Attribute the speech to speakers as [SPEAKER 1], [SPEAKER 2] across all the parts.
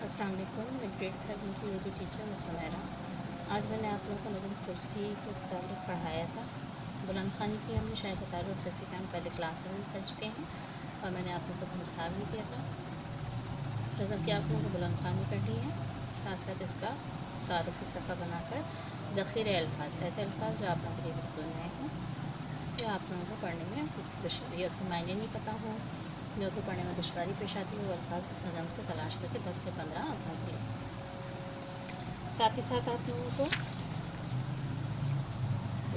[SPEAKER 1] अस्सलाम वालेकुम। मैं ग्रेड 7 की उर्दू टीचर मैं सुनैरा। आज मैंने आप लोगों को नज़म कुर्सी के मुताबिक पढ़ाया था। बुलंद ख़ानी की हमने शायद बता दो, जैसे कि हम पहले क्लास में पढ़ चुके हैं और मैंने आप लोगों को समझा भी दिया था। इस नज़म की आप लोगों को बुलंद ख़ानी करनी है, साथ साथ इसका तारुफ़ी सफ़ा बनाकर ज़ख़ीरे अल्फाज, ऐसे अल्फाज जो आप लोगों के लिए बिल्कुल नए हों, जो आप लोगों को पढ़ने में या उसको मायने नहीं पता हो, जो उसको पढ़ने में दुश्वारी पेश आती है, वो अल्फाज इस नज़म से तलाश करके 10 से 15 आप लोगों को लें। साथ ही साथ आप लोगों को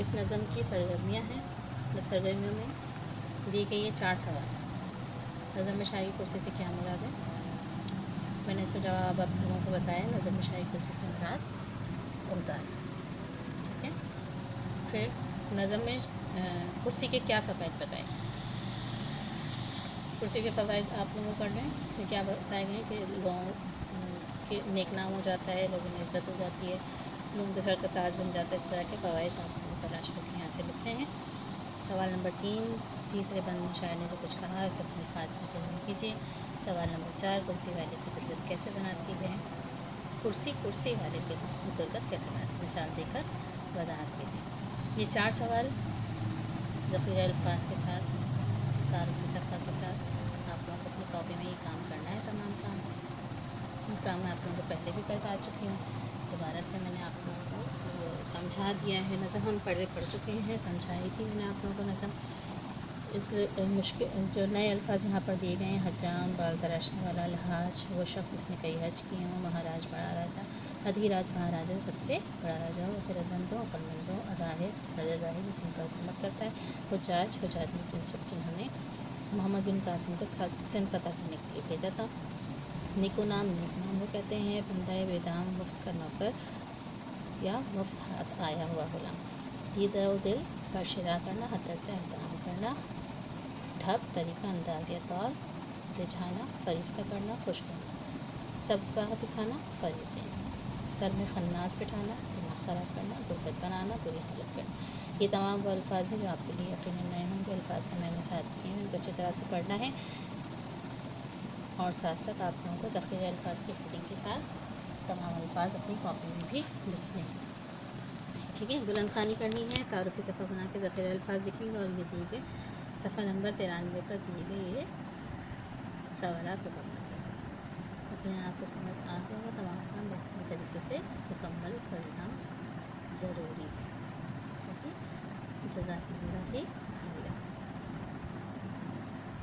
[SPEAKER 1] इस नज़म की सरगर्मियाँ हैं। सरगर्मियों में दी गई है 4 सवाल। नज़म में शायरी कुर्सी से क्या मुराद है, मैंने इसका जवाब आप लोगों को बताया। नज़म में शायरी कुर्सी से मुराद उम्दा है, ठीक है। फिर नज़म में कुर्सी के क्या फ़वाइद बताए। कुर्सी के फ़वाइद आप लोगों को पढ़ने में क्या बताए गए कि लोगों के नेक नाम हो जाता है, लोगों में इज़्ज़त हो जाती है, लोगों के सर का ताज बन जाता है। इस तरह के फ़वाइद आप लोगों को तलाश करके यहाँ से लिख रहे हैं। सवाल नंबर 3, तीसरे बंद में शायर ने जो कुछ कहा है उसे अपने अल्फाज में बयान कीजिए। सवाल नंबर 4, कुर्सी वाले की दुर्गत कैसे बनाती है। कुर्सी वाले की दुर्गत कैसे बनाती है, मिसाल देकर वजाहत कीजिए। ये 4 सवाल ज़ख़ीरा अल्फाज के साथ, तारुफ़ी सफ़ा के साथ आप लोगों को अपनी कॉपी में ये काम करना है। तमाम काम ये काम मैं आप लोगों को पहले भी करवा चुकी हूँ। दोबारा से मैंने आप लोगों को समझा दिया है। नज़म हम पढ़ चुके हैं, समझाई थी मैंने आप लोगों को नज़म। इस मुश्किल जो नए अल्फाज यहाँ पर दिए गए हैं, हजाम, बाल तराशने वाला, लहाज, वो शख्स जिसने कई हज किए हों, महाराज, बड़ा राजा, अधिराज, महाराजा, सबसे बड़ा राजा हो, खिरतमंदों, अक्लमंदों, अराहिब, रज़ाहिब, जिसने पर हुकूमत करता है, हुज्जाज बिन यूसुफ, जिन्होंने मोहम्मद बिन कासिम को सिंध पता करने के लिए भेजा था। नेको नाम वो कहते हैं बंदाए बेदाम, मुफ्त का नौकर या मुफ्त हाथ आया हुआ गुलाम। दीदा दिल का शिरा करना, हदर्जा एहतराम करना, ढब तरीका अंदाज या तौर, रिझाना फरीफ्ता करना, खुश करना, सब्ज़ बाग दिखाना, फरीब देना, सर में खन्नास बिठाना, दिमाग ख़राब करना, गुर्बत बनाना, बुरी हालत करना। ये तमाम वो अल्फाज हैं जो आपके लिए यकीनन नए होंगे। अल्फाज का मैंने साथ दिए हैं, इनको अच्छी तरह से पढ़ना है और साथ साथ आप लोगों को ज़ख़ीरे अल्फाज की हेडिंग के साथ तमाम अल्फाज अपनी कॉपी में भी लिखने हैं, ठीक है। बुलंद ख़ानी करनी है, तारुफ़ी सफ़ा बना के ज़ख़ीरे अल्फाज लिखेंगे और ये दिए गए सफ़ा नंबर 93 पर दिए गए ये सवालात मुकम्मल करें। यकीनन आपको समझ आ गया होगा। तमाम काम बेहतरीन तरीके से मुकम्मल करना ज़रूरी है। जज़ाकल्लाह खैर।